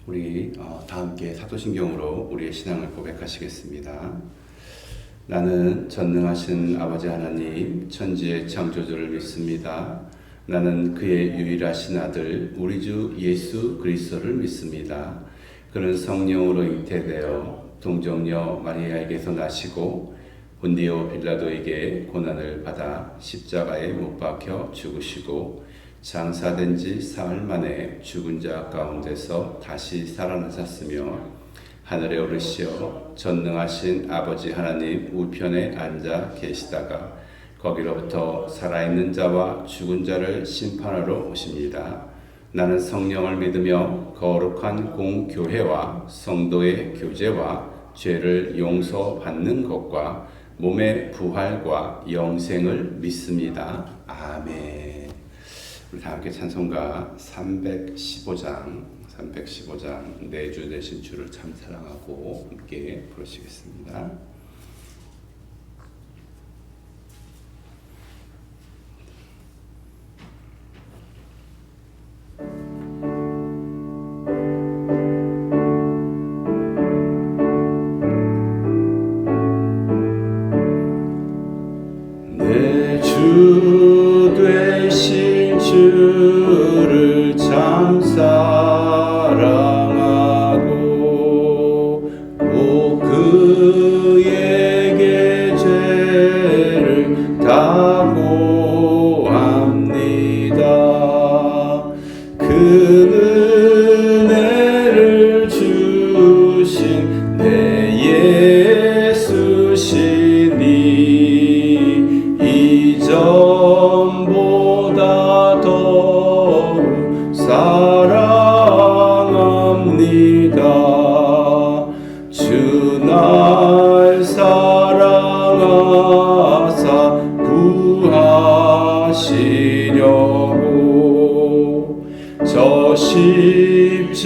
우리 다 함께 사도신경으로 우리의 신앙을 고백하시겠습니다. 나는 전능하신 아버지 하나님 천지의 창조주를 믿습니다. 나는 그의 유일하신 아들 우리 주 예수 그리스도를 믿습니다. 그는 성령으로 잉태되어 동정녀 마리아에게서 나시고 본디오 빌라도에게 고난을 받아 십자가에 못 박혀 죽으시고 장사된 지 사흘 만에 죽은 자 가운데서 다시 살아나셨으며 하늘에 오르시어 전능하신 아버지 하나님 우편에 앉아 계시다가 거기로부터 살아있는 자와 죽은 자를 심판하러 오십니다. 나는 성령을 믿으며 거룩한 공교회와 성도의 교제와 죄를 용서받는 것과 몸의 부활과 영생을 믿습니다. 아멘. 우리 다 함께 찬송가 315장 내 주 되신 주를 참 사랑하고 함께 부르시겠습니다. 내 주 되신 주를 참 사랑하고 꼭 그에게 죄를 다 고합니다. 그 은혜를 주신 내 예수시니 이전보다 더욱 사랑합니다. 주 날 사랑하사 구하시려고 저 십자가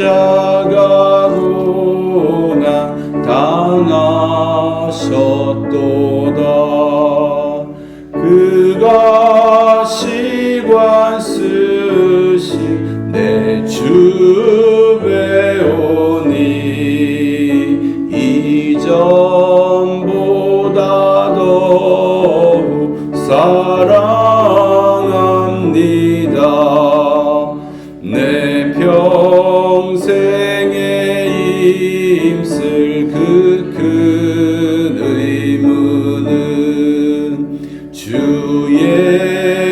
고난 당하셨도다. 그가 시관 쓰신 내 주 배우니 이전보다 더욱 사랑합니다. 내 평생에 힘쓸 그 큰 의무는 주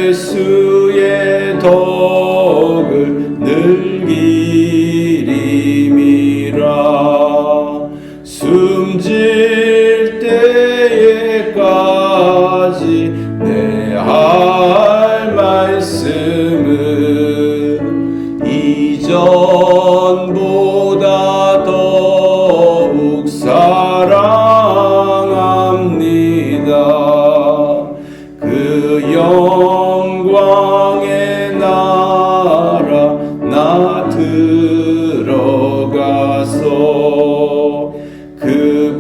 예수의 덕을 늘기림이라. 숨질 때에까지 내 할 말씀은 이전보다 더욱 사랑합니다. 그 영광의 나라 나 들어가서 그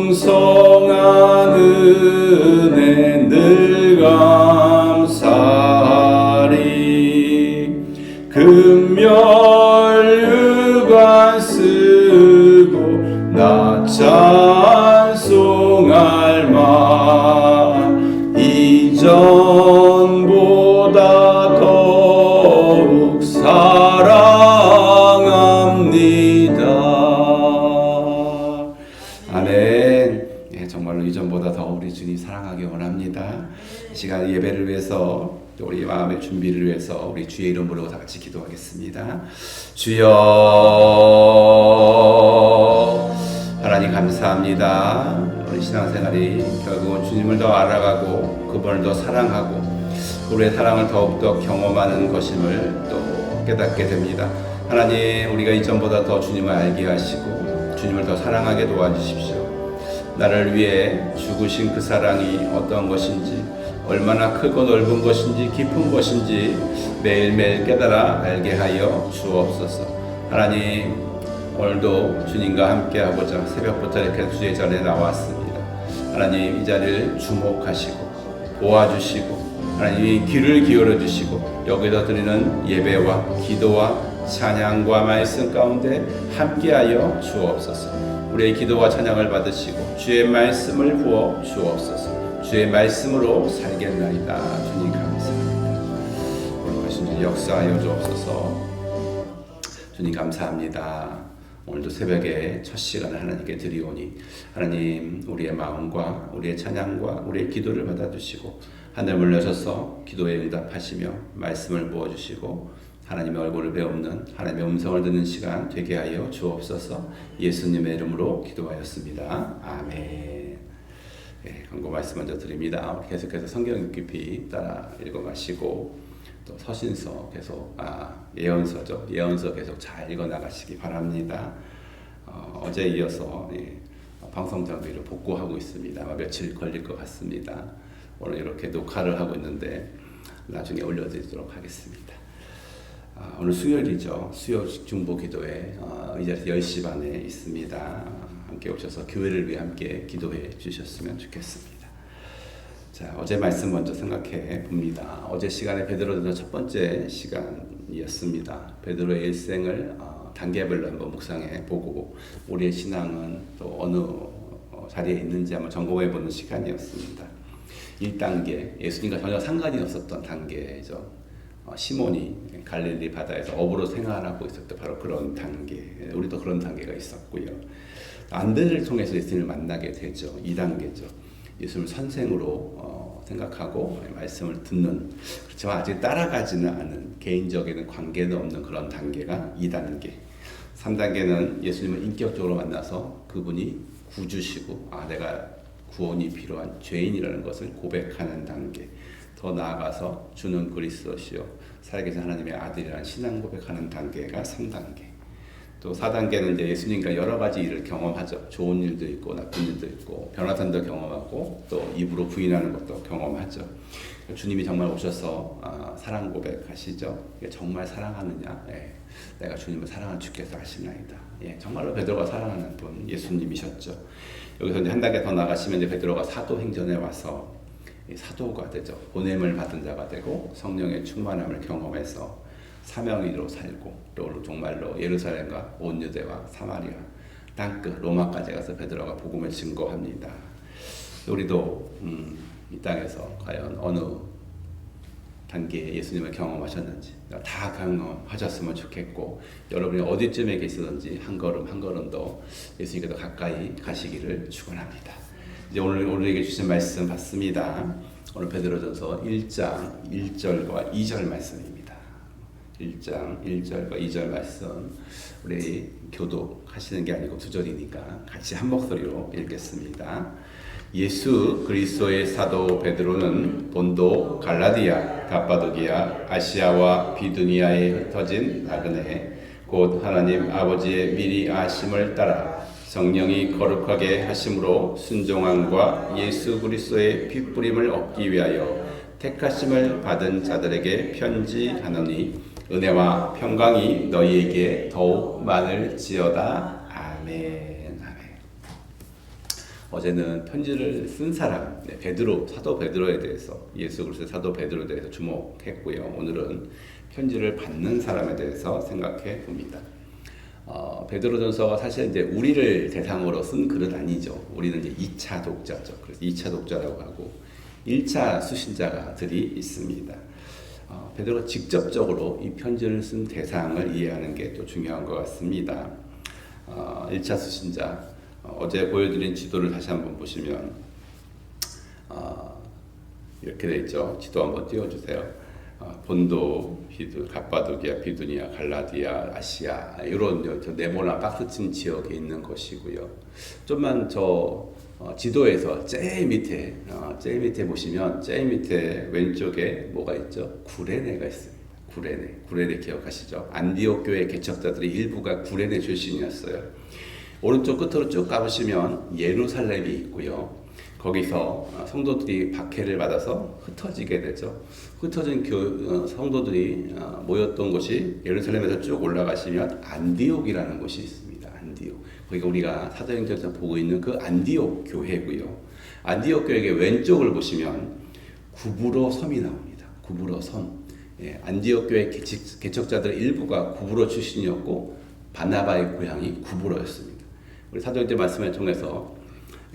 풍성한 은혜 늘 감사하리. 금멸유관 쓰고 나 찬송할 만 이전보다 더욱 사랑합니다. 아멘. 정말로 이전보다 더 우리 주님 사랑하기 원합니다. 이 시간 예배를 위해서 우리 마음의 준비를 위해서 우리 주의 이름으로 다 같이 기도하겠습니다. 주여 하나님 감사합니다. 우리 신앙생활이 결국은 주님을 더 알아가고 그분을 더 사랑하고 그분의 사랑을 더욱더 경험하는 것임을 또 깨닫게 됩니다. 하나님 우리가 이전보다 더 주님을 알게 하시고 주님을 더 사랑하게 도와주십시오. 나를 위해 죽으신 그 사랑이 어떤 것인지 얼마나 크고 넓은 것인지 깊은 것인지 매일매일 깨달아 알게 하여 주옵소서. 하나님 오늘도 주님과 함께하고자 새벽부터 이렇게 주의 자리에 나왔습니다. 하나님 이 자리를 주목하시고 도와주시고 하나님이 귀를 기울여 주시고 여기서 드리는 예배와 기도와 찬양과 말씀 가운데 함께하여 주옵소서. 우리의 기도와 찬양을 받으시고 주의 말씀을 부어 주옵소서. 주의 말씀으로 살겠나이다. 주님 감사합니다. 오늘 하신 역사하여 주옵소서. 주님 감사합니다. 오늘도 새벽에 첫 시간을 하나님께 드리오니 하나님 우리의 마음과 우리의 찬양과 우리의 기도를 받아주시고 하늘 물러서서 기도에 응답하시며 말씀을 부어주시고 하나님의 얼굴을 배우는 하나님의 음성을 듣는 시간 되게 하여 주옵소서. 예수님의 이름으로 기도하였습니다. 아멘. 광고 말씀 먼저 드립니다. 계속해서 성경 깊이 따라 읽어가시고 또 서신서 계속 예언서죠. 예언서 계속 잘 읽어나가시기 바랍니다. 어제 이어서 방송 장비를 복구하고 있습니다. 며칠 걸릴 것 같습니다. 오늘 이렇게 녹화를 하고 있는데 나중에 올려드리도록 하겠습니다. 오늘 수요일이죠. 수요 중보 기도회 이 자리에서 10시 반에 있습니다. 함께 오셔서 교회를 위해 함께 기도해 주셨으면 좋겠습니다. 자, 어제 말씀 먼저 생각해 봅니다. 어제 시간에 베드로전서 첫 번째 시간이었습니다. 베드로의 일생을 단계별로 한번 묵상해 보고 우리의 신앙은 또 어느 자리에 있는지 한번 점검해 보는 시간이었습니다. 1단계, 예수님과 전혀 상관이 없었던 단계죠. 시몬이 갈릴리 바다에서 어부로 생활하고 있었던 바로 그런 단계, 우리도 그런 단계가 있었고요. 안드레를 통해서 예수님을 만나게 되죠. 2단계죠. 예수님을 선생으로 생각하고 말씀을 듣는, 그렇지만 아직 따라가지는 않은, 개인적인 관계도 없는 그런 단계가 2단계. 3단계는 예수님을 인격적으로 만나서 그분이 구주시고 내가 구원이 필요한 죄인이라는 것을 고백하는 단계. 더 나아가서 주는 그리스도시요 살아계신 하나님의 아들이라는 신앙 고백하는 단계가 3단계. 또 4단계는 이제 예수님과 여러 가지 일을 경험하죠. 좋은 일도 있고 나쁜 일도 있고 변화산도 경험하고 또 입으로 부인하는 것도 경험하죠. 주님이 정말 오셔서 사랑 고백하시죠. 정말 사랑하느냐? 내가 주님을 사랑하는 주께서 아시나이다. 정말로 베드로가 사랑하는 분 예수님이셨죠. 여기서 이제 한 단계 더 나가시면 이제 베드로가 사도행전에 와서 사도가 되죠. 보냄을 받은 자가 되고 성령의 충만함을 경험해서 사명인으로 살고 또 정말로 예루살렘과 온 유대와 사마리아 땅끝 로마까지 가서 베드로가 복음을 증거합니다. 우리도 이 땅에서 과연 어느 단계에 예수님을 경험하셨는지 다 경험하셨으면 좋겠고 여러분이 어디쯤에 계시든지 한 걸음 한 걸음 더 예수님께서 가까이 가시기를 축원합니다. 이제 오늘 우리에게 주신 말씀 받습니다. 오늘 베드로전서 1장 1절과 2절 말씀입니다. 1장 1절과 2절 말씀 우리 교독하시는 게 아니고 2절이니까 같이 한 목소리로 읽겠습니다. 예수 그리스도의 사도 베드로는 본도, 갈라디아, 갑바도기아, 아시아와 비두니아에 흩어진 나그네 곧 하나님 아버지의 미리 아심을 따라 성령이 거룩하게 하심으로 순종함과 예수 그리스도의 핏부림을 얻기 위하여 택하심을 받은 자들에게 편지하노니 은혜와 평강이 너희에게 더욱 많을지어다. 아멘. 아멘. 어제는 편지를 쓴 사람 베드로, 사도 베드로에 대해서 예수 그리스도의 사도 베드로에 대해서 주목했고요. 오늘은 편지를 받는 사람에 대해서 생각해 봅니다. 베드로전서가 사실 이제 우리를 대상으로 쓴 글은 아니죠. 우리는 이제 2차 독자죠. 그래서 2차 독자라고 하고 1차 수신자들이 있습니다. 베드로가 직접적으로 이 편지를 쓴 대상을 이해하는 게 또 중요한 것 같습니다. 1차 수신자 어제 보여드린 지도를 다시 한번 보시면 이렇게 돼 있죠. 지도 한번 띄워주세요. 본도, 갑바도기아, 비두니아, 갈라디아, 아시아 이런 저 네모나 박스친 지역에 있는 것이고요. 좀만 저 지도에서 제일 밑에 보시면 제일 밑에 왼쪽에 뭐가 있죠? 구레네가 있습니다. 구레네 기억하시죠? 안디옥 교회 개척자들이 일부가 구레네 출신이었어요. 오른쪽 끝으로 쭉 가보시면 예루살렘이 있고요. 거기서 성도들이 박해를 받아서 흩어지게 되죠. 흩어진 성도들이 모였던 곳이 예루살렘에서 쭉 올라가시면 안디옥이라는 곳이 있습니다. 안디옥. 거기가 우리가 사도행전에서 보고 있는 그 안디옥 교회고요. 안디옥 교회의 왼쪽을 보시면 구브로 섬이 나옵니다. 구브로 섬. 안디옥 교회 개척자들 일부가 구브로 출신이었고 바나바의 고향이 구브로였습니다. 우리 사도행전 말씀을 통해서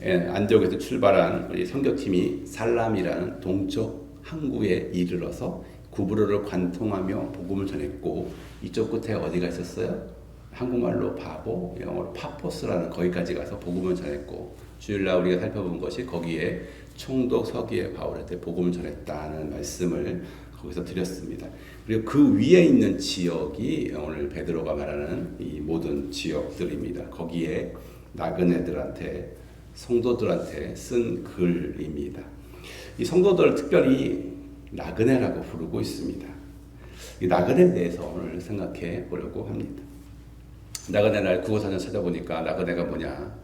안디옥에서 출발한 우리 선교팀이 살람이라는 동쪽 항구에 이르러서 구브로를 관통하며 복음을 전했고, 이쪽 끝에 어디가 있었어요? 한국말로 바보, 영어로 파포스라는 거기까지 가서 복음을 전했고, 주일날 우리가 살펴본 것이 거기에 총독 서기의 바울한테 복음을 전했다는 말씀을 거기서 드렸습니다. 그리고 그 위에 있는 지역이 오늘 베드로가 말하는 이 모든 지역들입니다. 거기에 나그네들한테, 성도들한테 쓴 글입니다. 이 성도들을 특별히 나그네라고 부르고 있습니다. 이 나그네에 대해서 오늘 생각해 보려고 합니다. 나그네를 국어사전 찾아보니까 나그네가 뭐냐?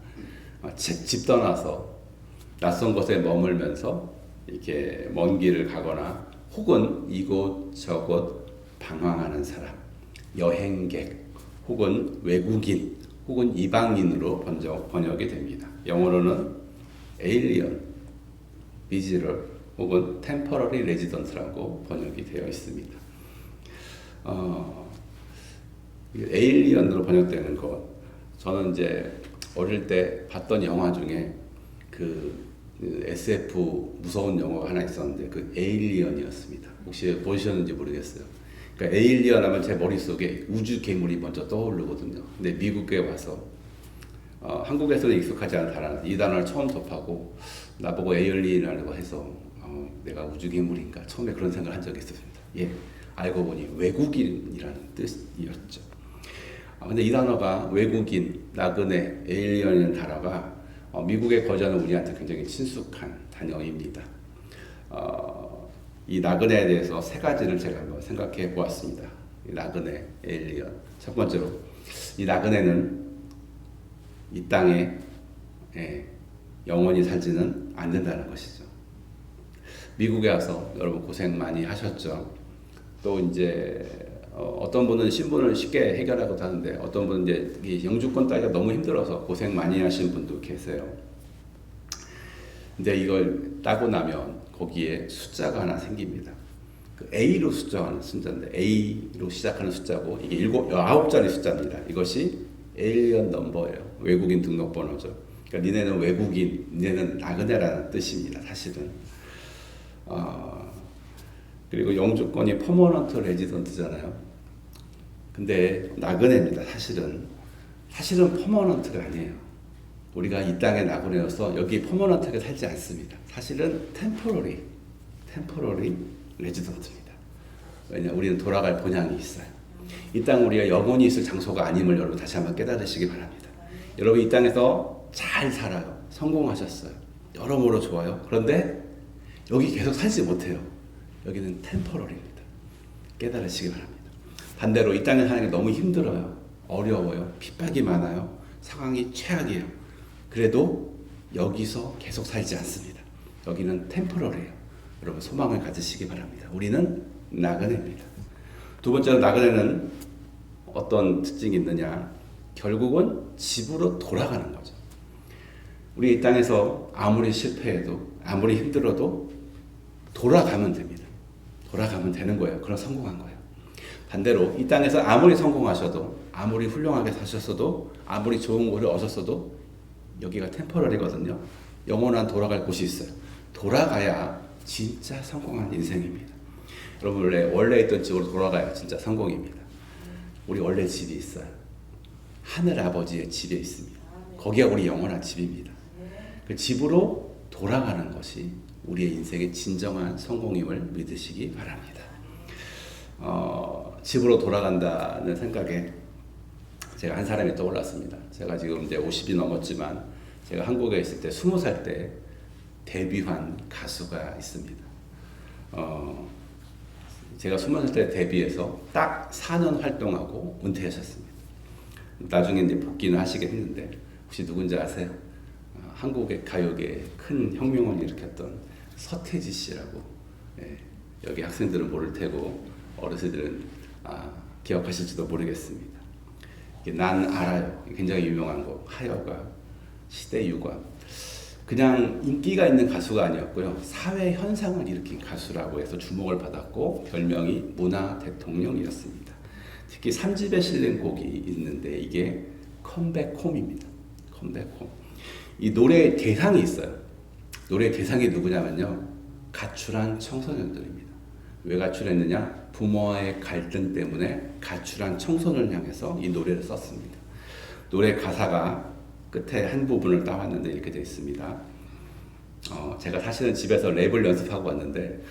집 떠나서 낯선 곳에 머물면서 이렇게 먼 길을 가거나 혹은 이곳저곳 방황하는 사람, 여행객, 혹은 외국인, 혹은 이방인으로 번역이 됩니다. 영어로는 alien, visitor, 혹은 temporary residence라고 번역이 되어 있습니다. 에일리언으로 번역되는 것, 저는 이제 어릴 때 봤던 영화 중에 그 SF 무서운 영화가 하나 있었는데 그 에일리언이었습니다. 혹시 보셨는지 모르겠어요. 그러니까 에일리언 하면 제 머릿속에 우주 괴물이 먼저 떠오르거든요. 근데 미국에 와서 한국에서는 익숙하지 않은 단어, 이 단어를 처음 접하고 나보고 에일리언이라고 해서 내가 우주 괴물인가 처음에 그런 생각을 한 적이 있었습니다. 알고 보니 외국인이라는 뜻이었죠. 근데 이 단어가 외국인, 나그네, 에일리언이라는 단어가 미국에 거주하는 우리한테 굉장히 친숙한 단어입니다. 이 나그네에 대해서 세 가지를 제가 한번 생각해 보았습니다. 이 나그네, 에일리언. 첫 번째로, 이 나그네는 이 땅에 영원히 살지는 않는다는 것이죠. 미국에 와서 여러분 고생 많이 하셨죠. 또 이제 어떤 분은 신분을 쉽게 해결하고 하는데 어떤 분은 이제 영주권 따기가 너무 힘들어서 고생 많이 하신 분도 계세요. 근데 이걸 따고 나면 거기에 숫자가 하나 생깁니다. 그 A로 숫자하는 숫자인데 A로 시작하는 숫자고 이게 9자리 숫자입니다. 이것이 에일리언 넘버예요. 외국인 등록번호죠. 그러니까 니네는 외국인, 니네는 나그네라는 뜻입니다. 사실은. 그리고 영주권이 퍼머넌트 레지던트잖아요. 근데 나그네입니다. 사실은 퍼머넌트가 아니에요. 우리가 이 땅에 나그네여서 여기 퍼머넌트하게 살지 않습니다. 사실은 템포러리 레지던트입니다. 왜냐, 우리는 돌아갈 본향이 있어요. 이 땅 우리가 영원히 있을 장소가 아님을 여러분 다시 한번 깨달으시기 바랍니다. 여러분 이 땅에서 잘 살아요. 성공하셨어요. 여러모로 좋아요. 그런데 여기 계속 살지 못해요. 여기는 템포러리입니다. 깨달으시기 바랍니다. 반대로 이 땅에 사는 게 너무 힘들어요. 어려워요. 핍박이 많아요. 상황이 최악이에요. 그래도 여기서 계속 살지 않습니다. 여기는 템포러리예요. 여러분 소망을 가지시기 바랍니다. 우리는 나그네입니다. 두 번째로 나그네는 어떤 특징이 있느냐? 결국은 집으로 돌아가는 거죠. 우리 이 땅에서 아무리 실패해도 아무리 힘들어도 돌아가면 됩니다. 돌아가면 되는 거예요. 그럼 성공한 거예요. 반대로 이 땅에서 아무리 성공하셔도 아무리 훌륭하게 사셨어도 아무리 좋은 곳을 얻었어도 여기가 템포러리거든요. 영원한 돌아갈 곳이 있어요. 돌아가야 진짜 성공한 인생입니다. 여러분 원래 있던 집으로 돌아가야 진짜 성공입니다. 우리 원래 집이 있어요. 하늘 아버지의 집에 있습니다. 거기가 우리 영원한 집입니다. 그 집으로 돌아가는 것이 우리의 인생의 진정한 성공임을 믿으시기 바랍니다. 집으로 돌아간다는 생각에 제가 한 사람이 떠올랐습니다. 제가 지금 이제 50이 넘었지만 제가 한국에 있을 때 20살 때 데뷔한 가수가 있습니다. 제가 20살 때 데뷔해서 딱 4년 활동하고 은퇴하셨습니다. 나중에 이제 복귀는 하시긴 했는데 혹시 누군지 아세요? 한국의 가요계에 큰 혁명을 일으켰던 서태지 씨라고. 여기 학생들은 모를 테고 어르신들은 기억하실지도 모르겠습니다. 난 알아요. 굉장히 유명한 곡 하여가, 시대유감. 그냥 인기가 있는 가수가 아니었고요. 사회 현상을 일으킨 가수라고 해서 주목을 받았고 별명이 문화 대통령이었습니다. 특히 3집에 실린 곡이 있는데 이게 컴백홈입니다. 컴백홈. 이 노래의 대상이 있어요. 노래의 대상이 누구냐면요. 가출한 청소년들입니다. 왜 가출했느냐? 부모와의 갈등 때문에 가출한 청소년을 향해서 이 노래를 썼습니다. 노래 가사가 끝에 한 부분을 따왔는데 이렇게 되어 있습니다. 제가 사실은 집에서 랩을 연습하고 왔는데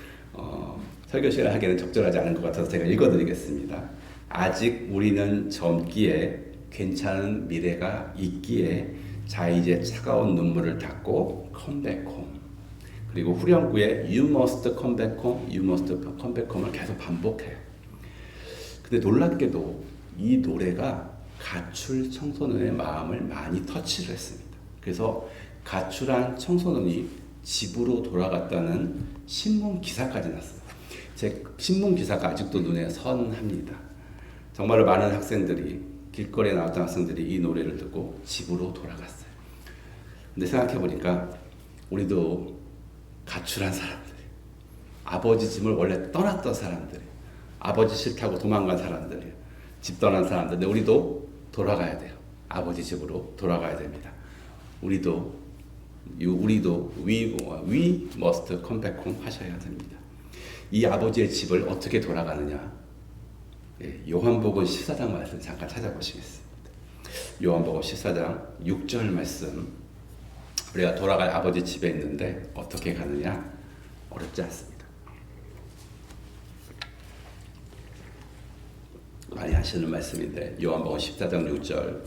설교 시간을 하기에는 적절하지 않은 것 같아서 제가 읽어드리겠습니다. 아직 우리는 젊기에 괜찮은 미래가 있기에 자 이제 차가운 눈물을 닦고 컴백홈. 그리고 후렴구에 You must come back home, you must come back home을 계속 반복해요. 근데 놀랍게도 이 노래가 가출 청소년의 마음을 많이 터치를 했습니다. 그래서 가출한 청소년이 집으로 돌아갔다는 신문 기사까지 났어요. 제 신문 기사가 아직도 눈에 선합니다. 정말로 많은 학생들이 길거리에 나왔던 학생들이 이 노래를 듣고 집으로 돌아갔어요. 근데 생각해 보니까 우리도 가출한 사람들이, 아버지 집을 원래 떠났던 사람들이, 아버지 싫다고 도망간 사람들이, 집 떠난 사람들. 근데 우리도 돌아가야 돼요. 아버지 집으로 돌아가야 됩니다. 우리도 we must come back home 하셔야 됩니다. 이 아버지의 집을 어떻게 돌아가느냐? 요한복음 14장 말씀 잠깐 찾아보시겠습니다. 요한복음 14장 6절 말씀. 우리가 돌아갈 아버지 집에 있는데 어떻게 가느냐? 어렵지 않습니다. 많이 하시는 말씀인데 요한복음 14장 6절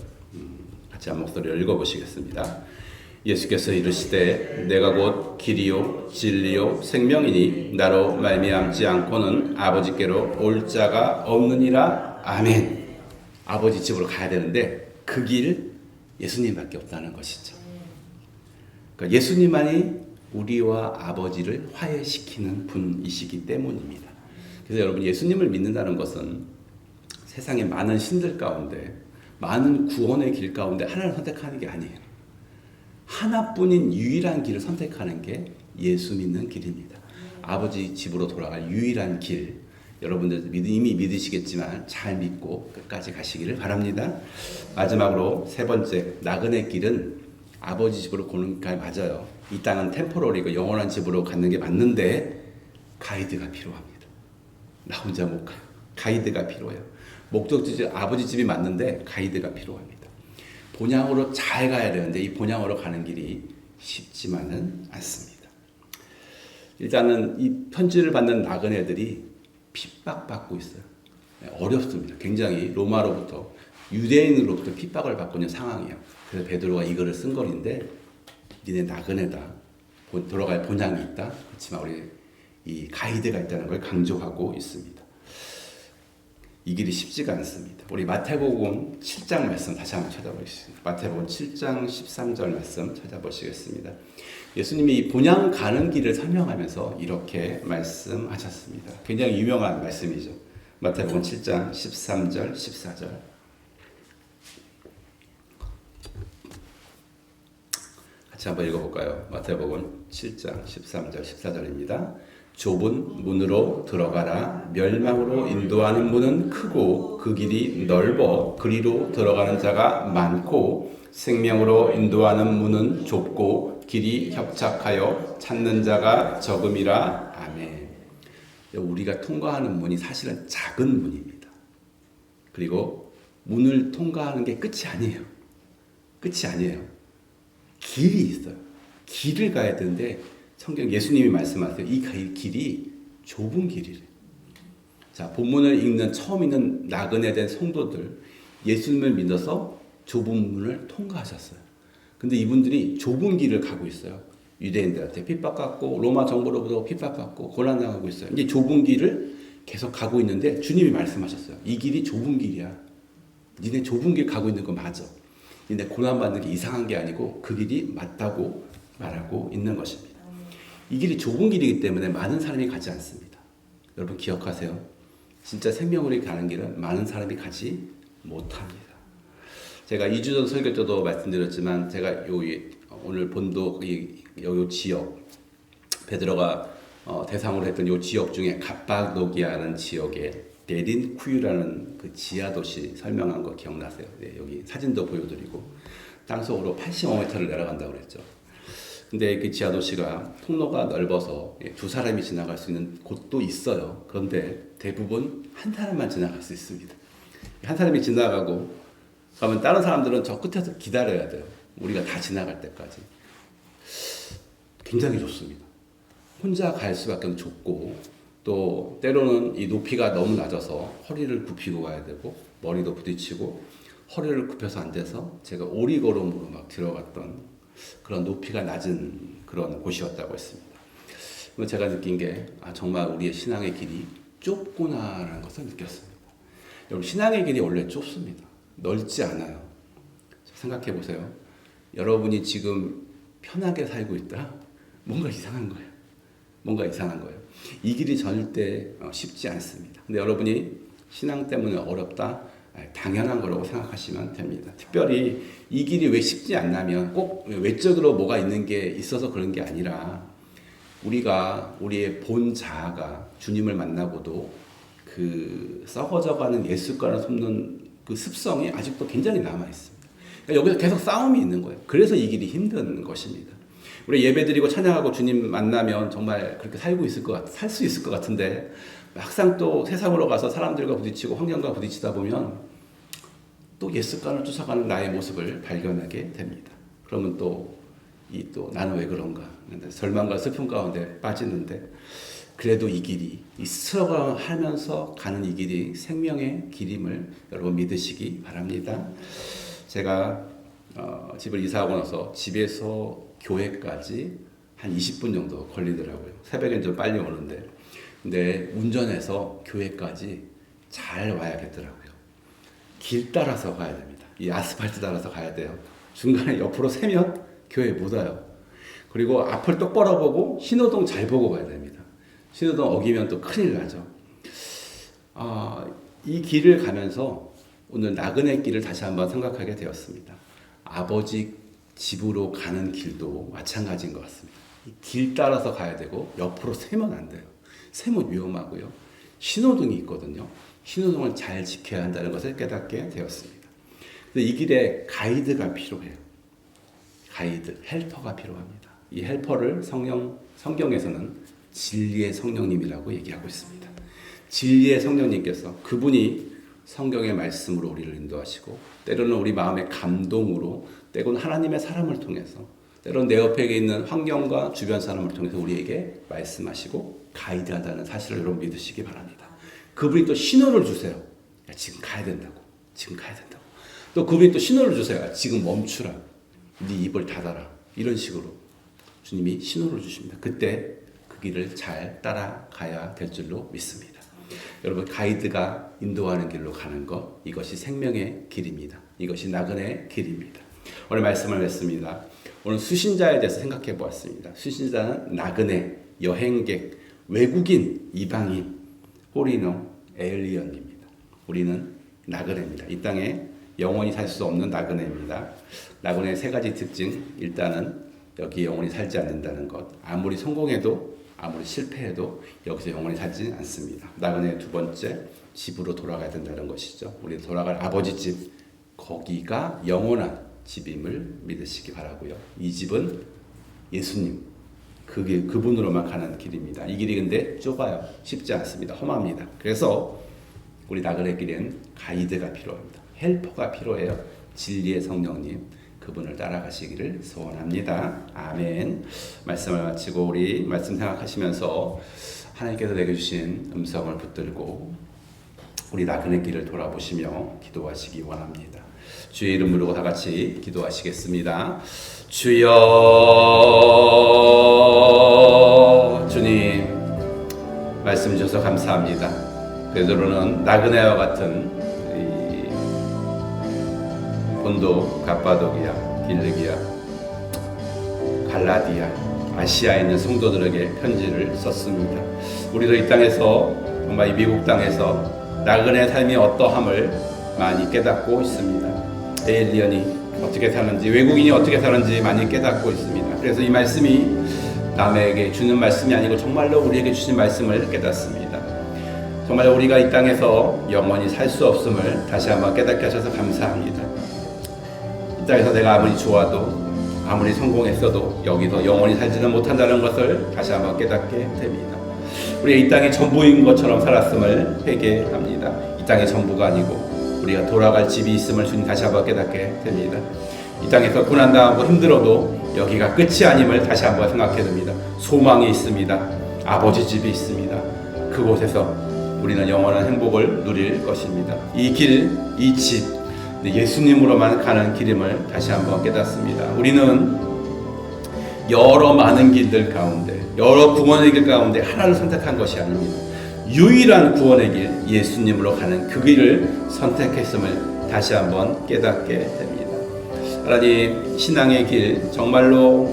같이 한 목소리로 읽어보시겠습니다. 예수께서 이르시되 내가 곧 길이요 진리요 생명이니 나로 말미암지 않고는 아버지께로 올 자가 없느니라. 아멘. 아버지 집으로 가야 되는데 그 길 예수님밖에 없다는 것이죠. 그러니까 예수님만이 우리와 아버지를 화해시키는 분이시기 때문입니다. 그래서 여러분 예수님을 믿는다는 것은 세상의 많은 신들 가운데 많은 구원의 길 가운데 하나를 선택하는 게 아니에요. 하나뿐인 유일한 길을 선택하는 게 예수 믿는 길입니다. 아버지 집으로 돌아갈 유일한 길, 여러분들 이미 믿으시겠지만 잘 믿고 끝까지 가시기를 바랍니다. 마지막으로 세 번째, 나그네 길은 아버지 집으로 가는 게 맞아요. 이 땅은 템포러리고 영원한 집으로 가는 게 맞는데 가이드가 필요합니다. 나 혼자 못 가요. 가이드가 필요해요. 목적지 아버지 집이 맞는데 가이드가 필요합니다. 본향으로 잘 가야 되는데 이 본향으로 가는 길이 쉽지만은 않습니다. 일단은 이 편지를 받는 나그네들이 핍박받고 있어요. 어렵습니다. 굉장히 로마로부터 유대인으로부터 핍박을 받고 있는 상황이에요. 그래서 베드로가 이거를 쓴 거인데 니네 나그네다. 돌아갈 본향이 있다. 그렇지만 우리 이 가이드가 있다는 걸 강조하고 있습니다. 이 길이 쉽지가 않습니다. 우리 마태복음 7장 말씀 다시 한번 찾아보겠습니다. 마태복음 7장 13절 말씀 찾아보시겠습니다. 예수님이 이 본향 가는 길을 설명하면서 이렇게 말씀하셨습니다. 굉장히 유명한 말씀이죠. 마태복음 7장 13절 14절 같이 한번 읽어볼까요? 마태복음 7장 13절 14절입니다. 좁은 문으로 들어가라. 멸망으로 인도하는 문은 크고 그 길이 넓어 그리로 들어가는 자가 많고 생명으로 인도하는 문은 좁고 길이 협착하여 찾는 자가 적음이라. 아멘. 우리가 통과하는 문이 사실은 작은 문입니다. 그리고 문을 통과하는 게 끝이 아니에요. 끝이 아니에요. 길이 있어요. 길을 가야 되는데 성경 예수님이 말씀하세요. 이 길이 좁은 길이래. 자, 본문을 읽는 처음 읽는 나그네 된 성도들 예수님을 믿어서 좁은 문을 통과하셨어요. 근데 이분들이 좁은 길을 가고 있어요. 유대인들한테 핍박받고 로마 정부로부터 핍박받고 고난당하고 있어요. 이제 좁은 길을 계속 가고 있는데 주님이 말씀하셨어요. 이 길이 좁은 길이야. 니네 좁은 길 가고 있는 거 맞아. 니네 고난받는 게 이상한 게 아니고 그 길이 맞다고 말하고 있는 것입니다. 이 길이 좁은 길이기 때문에 많은 사람이 가지 않습니다. 여러분 기억하세요. 진짜 생명으로 가는 길은 많은 사람이 가지 못합니다. 제가 2주 전 설교 때도 말씀드렸지만 제가 요 오늘 본도 이 지역 베드로가 대상으로 했던 이 지역 중에 갑바도기아라는 지역에 베린쿠유라는 그 지하 도시 설명한 거 기억나세요? 네, 여기 사진도 보여드리고 땅속으로 85m를 내려간다고 그랬죠. 근데 그 지하 도시가 통로가 넓어서 두 사람이 지나갈 수 있는 곳도 있어요. 그런데 대부분 한 사람만 지나갈 수 있습니다. 한 사람이 지나가고 그러면 다른 사람들은 저 끝에서 기다려야 돼요. 우리가 다 지나갈 때까지. 굉장히 좋습니다. 혼자 갈 수밖에 좁고 또 때로는 이 높이가 너무 낮아서 허리를 굽히고 가야 되고 머리도 부딪히고 허리를 굽혀서 앉아서 제가 오리걸음으로 막 들어갔던 그런 높이가 낮은 그런 곳이었다고 했습니다. 제가 느낀 게 정말 우리의 신앙의 길이 좁구나라는 것을 느꼈습니다. 여러분 신앙의 길이 원래 좁습니다. 넓지 않아요. 생각해 보세요. 여러분이 지금 편하게 살고 있다? 뭔가 이상한 거예요. 뭔가 이상한 거예요. 이 길이 절대 쉽지 않습니다. 근데 여러분이 신앙 때문에 어렵다? 당연한 거라고 생각하시면 됩니다. 특별히 이 길이 왜 쉽지 않냐면 꼭 외적으로 뭐가 있는 게 있어서 그런 게 아니라 우리가 우리의 본 자아가 주님을 만나고도 그 썩어져가는 예술가를 숨는 그 습성이 아직도 굉장히 남아 있습니다. 그러니까 여기서 계속 싸움이 있는 거예요. 그래서 이 길이 힘든 것입니다. 우리 예배드리고 찬양하고 주님 만나면 정말 그렇게 살 수 있을 것 같은데 막상 또 세상으로 가서 사람들과 부딪히고 환경과 부딪히다 보면 또 예습관을 쫓아가는 나의 모습을 발견하게 됩니다. 그러면 또 나는 왜 그런가? 절망과 슬픔 가운데 빠지는데 그래도 이 길이 스쳐가면서 가는 이 길이 생명의 길임을 여러분 믿으시기 바랍니다. 제가 집을 이사하고 나서 집에서 교회까지 한 20분 정도 걸리더라고요. 새벽엔 좀 빨리 오는데 근데 운전해서 교회까지 잘 와야겠더라고요. 길 따라서 가야 됩니다. 이 아스팔트 따라서 가야 돼요. 중간에 옆으로 세면 교회 못 와요. 그리고 앞을 똑바로 보고 신호등 잘 보고 가야 됩니다. 신호등 어기면 또 큰일 나죠. 이 길을 가면서 오늘 나그네 길을 다시 한번 생각하게 되었습니다. 아버지 집으로 가는 길도 마찬가지인 것 같습니다. 이 길 따라서 가야 되고 옆으로 세면 안 돼요. 세면 위험하고요. 신호등이 있거든요. 신호등을 잘 지켜야 한다는 것을 깨닫게 되었습니다. 이 길에 가이드가 필요해요. 가이드, 헬퍼가 필요합니다. 이 헬퍼를 성경에서는 진리의 성령님이라고 얘기하고 있습니다. 진리의 성령님께서 그분이 성경의 말씀으로 우리를 인도하시고 때로는 우리 마음의 감동으로 때로는 하나님의 사람을 통해서 때로는 내 옆에 있는 환경과 주변 사람을 통해서 우리에게 말씀하시고 가이드한다는 사실을 여러분 믿으시기 바랍니다. 그분이 또 신호를 주세요. 야, 지금 가야 된다고. 지금 가야 된다고. 또 그분이 또 신호를 주세요. 야, 지금 멈추라. 네 입을 닫아라. 이런 식으로 주님이 신호를 주십니다. 그때 그 길을 잘 따라가야 될 줄로 믿습니다. 여러분 가이드가 인도하는 길로 가는 것 이것이 생명의 길입니다. 이것이 나그네의 길입니다. 오늘 말씀을 했습니다. 오늘 수신자에 대해서 생각해 보았습니다. 수신자는 나그네, 여행객, 외국인, 이방인, 호리노, 에일리언입니다. 우리는 나그네입니다. 이 땅에 영원히 살 수 없는 나그네입니다. 나그네의 세 가지 특징, 일단은 여기 영원히 살지 않는다는 것. 아무리 성공해도 아무리 실패해도 여기서 영원히 살지 않습니다. 나그네의 두 번째, 집으로 돌아가야 된다는 것이죠. 우리 돌아갈 아버지 집, 거기가 영원한 집임을 믿으시기 바라고요. 이 집은 예수님, 그분으로만 가는 길입니다. 이 길이 근데 좁아요. 쉽지 않습니다. 험합니다. 그래서 우리 나그네 길엔 가이드가 필요합니다. 헬퍼가 필요해요. 진리의 성령님, 그분을 따라가시기를 소원합니다. 아멘. 말씀을 마치고 우리 말씀 생각하시면서 하나님께서 내게 주신 음성을 붙들고 우리 나그네 길을 돌아보시며 기도하시기 원합니다. 주의 이름 부르고 다 같이 기도하시겠습니다. 주여, 주님 말씀 주셔서 감사합니다. 베드로는 나그네와 같은 이 본도, 갑바도기아, 길르기아, 갈라디아, 아시아에 있는 성도들에게 편지를 썼습니다. 우리도 이 땅에서 정말 이 미국 땅에서 나그네 삶이 어떠함을 많이 깨닫고 있습니다. 에일리언이 어떻게 사는지, 외국인이 어떻게 사는지 많이 깨닫고 있습니다. 그래서 이 말씀이 남에게 주는 말씀이 아니고 정말로 우리에게 주신 말씀을 깨닫습니다. 정말 우리가 이 땅에서 영원히 살 수 없음을 다시 한번 깨닫게 하셔서 감사합니다. 이 땅에서 내가 아무리 좋아도 아무리 성공했어도 여기서 영원히 살지는 못한다는 것을 다시 한번 깨닫게 됩니다. 우리가 이 땅의 전부인 것처럼 살았음을 회개합니다. 이 땅의 전부가 아니고 우리가 돌아갈 집이 있음을 주님 다시 한번 깨닫게 됩니다. 이 땅에서 고난당하고 힘들어도 여기가 끝이 아님을 다시 한번 생각해 듭니다. 소망이 있습니다. 아버지 집이 있습니다. 그곳에서 우리는 영원한 행복을 누릴 것입니다. 이 길, 이 집, 예수님으로만 가는 길임을 다시 한번 깨닫습니다. 우리는 여러 많은 길들 가운데, 여러 구원의 길 가운데 하나를 선택한 것이 아닙니다. 유일한 구원의 길, 예수님으로 가는 그 길을 선택했음을 다시 한번 깨닫게 됩니다. 하나님, 신앙의 길, 정말로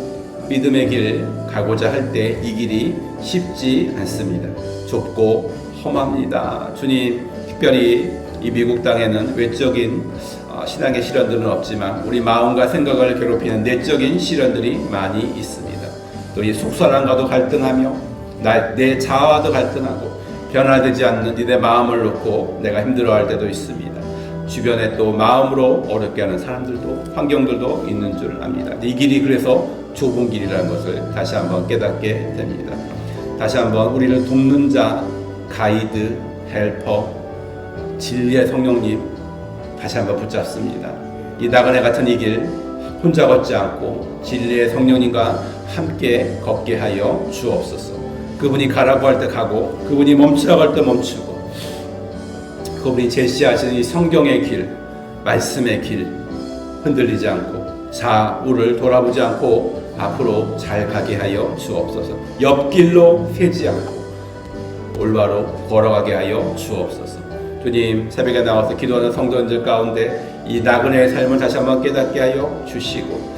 믿음의 길 가고자 할 때 이 길이 쉽지 않습니다. 좁고 험합니다. 주님, 특별히 이 미국 땅에는 외적인 신앙의 시련들은 없지만 우리 마음과 생각을 괴롭히는 내적인 시련들이 많이 있습니다. 또 이 속사람과도 갈등하며 내 자아와도 갈등하고 변화되지 않는 내 마음을 놓고 내가 힘들어할 때도 있습니다. 주변에 또 마음으로 어렵게 하는 사람들도 환경들도 있는 줄 압니다. 이 길이 그래서 좁은 길이라는 것을 다시 한번 깨닫게 됩니다. 다시 한번 우리를 돕는 자, 가이드, 헬퍼, 진리의 성령님 다시 한번 붙잡습니다. 이 나그네 같은 이 길 혼자 걷지 않고 진리의 성령님과 함께 걷게 하여 주옵소서. 그분이 가라고 할 때 가고 그분이 멈추라고 할 때 멈추고 그분이 제시하시는 이 성경의 길, 말씀의 길 흔들리지 않고 좌우를 돌아보지 않고 앞으로 잘 가게 하여 주옵소서. 옆길로 새지 않고 올바로 걸어가게 하여 주옵소서. 주님, 새벽에 나와서 기도하는 성도들 가운데 이 나그네의 삶을 다시 한번 깨닫게 하여 주시고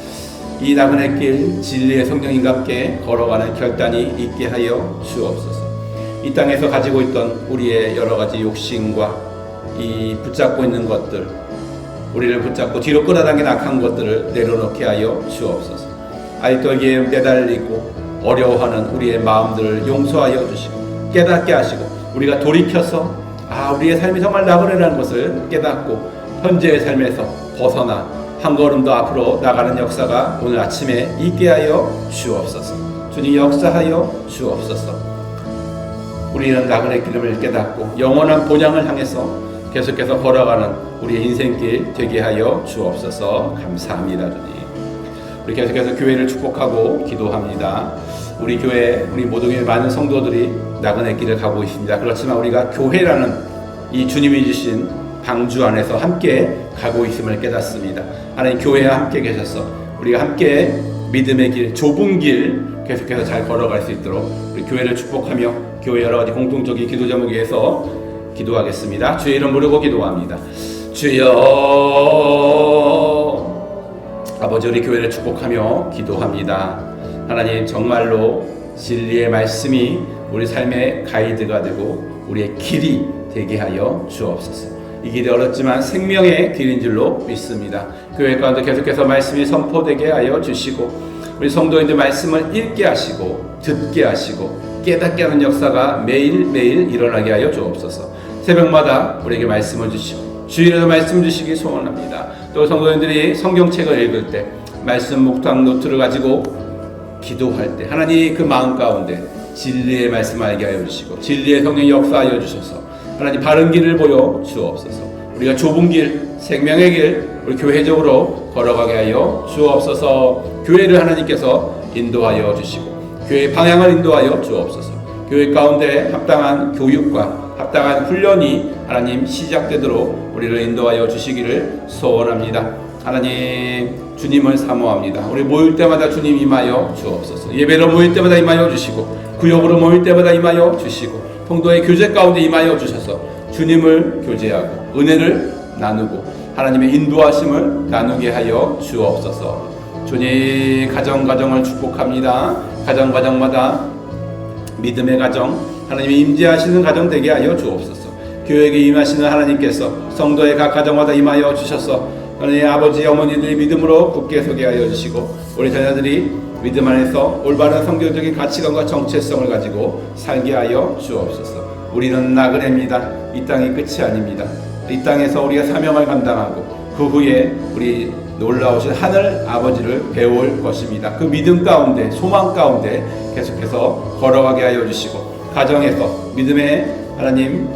이 나그네 길 진리의 성령님과 함께 걸어가는 결단이 있게 하여 주옵소서. 이 땅에서 가지고 있던 우리의 여러 가지 욕심과 이 붙잡고 있는 것들, 우리를 붙잡고 뒤로 끌어당긴 악한 것들을 내려놓게 하여 주옵소서. 아직도 여기에 매달리고 어려워하는 우리의 마음들을 용서하여 주시고 깨닫게 하시고 우리가 돌이켜서 우리의 삶이 정말 나그네라는 것을 깨닫고 현재의 삶에서 벗어나 한 걸음 더 앞으로 나가는 역사가 오늘 아침에 있게 하여 주옵소서. 주님, 역사하여 주옵소서. 우리는 나그네 길을 깨닫고 영원한 본향을 향해서 계속해서 걸어가는 우리의 인생길 되게 하여 주옵소서. 감사합니다. 주님, 우리 계속해서 교회를 축복하고 기도합니다. 우리 교회, 우리 모든 교회 많은 성도들이 나그네 길을 가고 있습니다. 그렇지만 우리가 교회라는 이 주님이 주신 방주 안에서 함께 가고 있음을 깨닫습니다. 하나님, 교회와 함께 계셔서 우리가 함께 믿음의 길, 좁은 길 계속해서 잘 걸어갈 수 있도록 우리 교회를 축복하며 교회 여러 가지 공통적인 기도 제목에 위해서 기도하겠습니다. 주의 이름 부르고 기도합니다. 주여, 아버지, 우리 교회를 축복하며 기도합니다. 하나님, 정말로 진리의 말씀이 우리 삶의 가이드가 되고 우리의 길이 되게 하여 주옵소서. 이 길이 어렵지만 생명의 길인 줄로 믿습니다. 교회 가운데 계속해서 말씀이 선포되게 하여 주시고 우리 성도인들 말씀을 읽게 하시고 듣게 하시고 깨닫게 하는 역사가 매일매일 일어나게 하여 주옵소서. 새벽마다 우리에게 말씀을 주시고 주일에도 말씀 주시기 소원합니다. 또 성도인들이 성경책을 읽을 때 말씀 묵상 노트를 가지고 기도할 때 하나님 그 마음 가운데 진리의 말씀 알게 하여 주시고 진리의 성령 역사하여 주셔서 하나님 바른 길을 보여 주옵소서. 우리가 좁은 길, 생명의 길 우리 교회적으로 걸어가게 하여 주옵소서. 교회를 하나님께서 인도하여 주시고 교회의 방향을 인도하여 주옵소서. 교회 가운데 합당한 교육과 합당한 훈련이 하나님 시작되도록 우리를 인도하여 주시기를 소원합니다. 하나님, 주님을 사모합니다. 우리 모일 때마다 주님 임하여 주옵소서. 예배로 모일 때마다 임하여 주시고 구역으로 모일 때마다 임하여 주시고 통도의 교제 가운데 임하여 주셔서 주님을 교제하고 은혜를 나누고 하나님의 인도하심을 나누게 하여 주옵소서. 주님, 가정을 축복합니다. 가정마다 믿음의 가정, 하나님이 임재하시는 가정 되게 하여 주옵소서. 교회에 임하시는 하나님께서 성도의 각 가정마다 임하여 주셔서 하나님 아버지 어머니들이 믿음으로 굳게 서게 하여 주시고 우리 자녀들이 믿음 안에서 올바른 성경적인 가치관과 정체성을 가지고 살게 하여 주옵소서. 우리는 나그네입니다. 이 땅이 끝이 아닙니다. 이 땅에서 우리가 사명을 감당하고 그 후에 우리 놀라우신 하늘 아버지를 배울 것입니다. 그 믿음 가운데 소망 가운데 계속해서 걸어가게 하여 주시고 가정에서 믿음의 하나님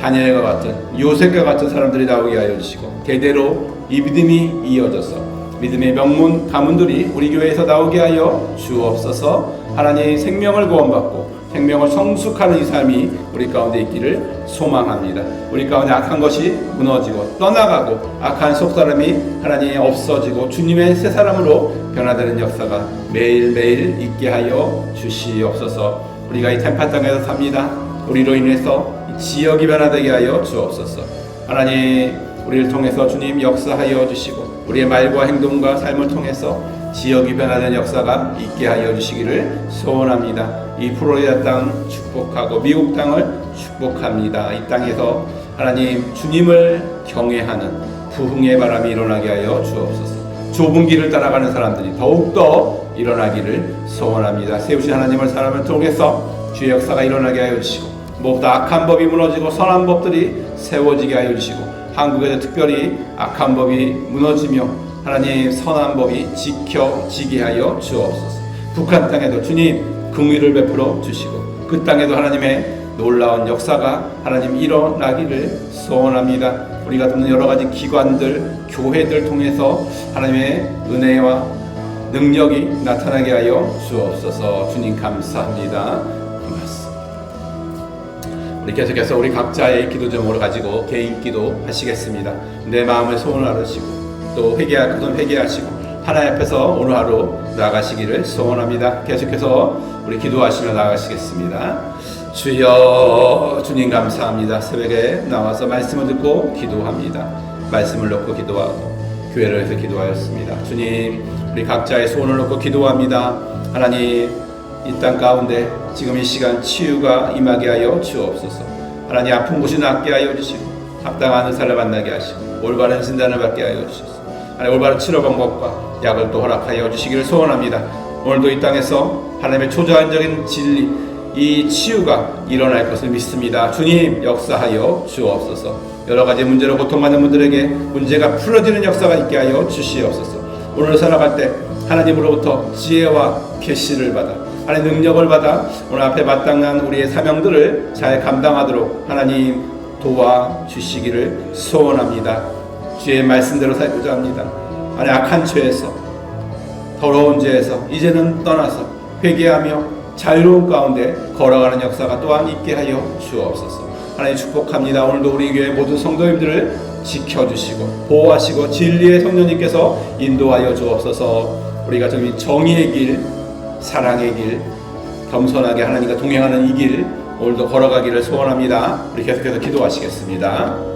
다니엘과 같은 요셉과 같은 사람들이 나오게 하여 주시고 대대로 이 믿음이 이어져서 믿음의 명문 가문들이 우리 교회에서 나오게 하여 주옵소서. 하나님 생명을 구원받고 생명을 성숙하는 이 삶이 우리 가운데 있기를 소망합니다. 우리 가운데 악한 것이 무너지고 떠나가고 악한 속사람이 하나님 없어지고 주님의 새 사람으로 변화되는 역사가 매일매일 있게 하여 주시옵소서. 우리가 이 템파 땅에서 삽니다. 우리로 인해서 이 지역이 변화되게 하여 주옵소서. 하나님 우리를 통해서 주님 역사하여 주시고 우리의 말과 행동과 삶을 통해서 지역이 변화된 역사가 있게 하여 주시기를 소원합니다. 이 플로리다 땅 축복하고 미국 땅을 축복합니다. 이 땅에서 하나님 주님을 경외하는 부흥의 바람이 일어나게 하여 주옵소서. 좁은 길을 따라가는 사람들이 더욱더 일어나기를 소원합니다. 세우신 하나님을 사람을 통해서 주의 역사가 일어나게 하여 주시고 무엇보다 악한 법이 무너지고 선한 법들이 세워지게 하여 주시고 한국에도 특별히 악한 법이 무너지며 하나님 선한 법이 지켜지게 하여 주옵소서. 북한 땅에도 주님 긍휼을 베풀어 주시고 그 땅에도 하나님의 놀라운 역사가 하나님 일어나기를 소원합니다. 우리가 듣는 여러 가지 기관들, 교회들 통해서 하나님의 은혜와 능력이 나타나게 하여 주옵소서. 주님 감사합니다. 고맙습니다. 우리 계속해서 우리 각자의 기도 제목을 가지고 개인 기도 하시겠습니다. 내 마음의 소원을 알으시고 또 회개할 것은 회개하시고 하나님 앞에서 오늘 하루 나아가시기를 소원합니다. 계속해서 우리 기도하시며 나아가시겠습니다. 주여 주님 감사합니다. 새벽에 나와서 말씀을 듣고 기도합니다. 말씀을 놓고 기도하고 교회를 위해서 기도하였습니다. 주님 우리 각자의 소원을 놓고 기도합니다. 하나님 이 땅 가운데 지금 이 시간 치유가 임하게 하여 주옵소서. 하나님 아픈 곳이 낫게 하여 주시고 합당한 의사를 만나게 하시고 올바른 진단을 받게 하여 주시옵소서. 하나님 올바른 치료 방법과 약을 또 허락하여 주시기를 소원합니다. 오늘도 이 땅에서 하나님의 초자연적인 진리 이 치유가 일어날 것을 믿습니다. 주님 역사하여 주옵소서. 여러 가지 문제로 고통받는 분들에게 문제가 풀어지는 역사가 있게 하여 주시옵소서. 오늘 살아갈 때 하나님으로부터 지혜와 계시를 받아 하나님 능력을 받아 오늘 앞에 마땅한 우리의 사명들을 잘 감당하도록 하나님 도와주시기를 소원합니다. 주의 말씀대로 살고자 합니다. 아니 악한 죄에서 더러운 죄에서 이제는 떠나서 회개하며 자유로운 가운데 걸어가는 역사가 또한 있게 하여 주옵소서. 하나님 축복합니다. 오늘도 우리 교회 모든 성도님들을 지켜주시고 보호하시고 진리의 성령님께서 인도하여 주옵소서. 우리가 정의의 길, 사랑의 길, 겸손하게 하나님과 동행하는 이 길 오늘도 걸어가기를 소원합니다. 우리 계속해서 기도하시겠습니다.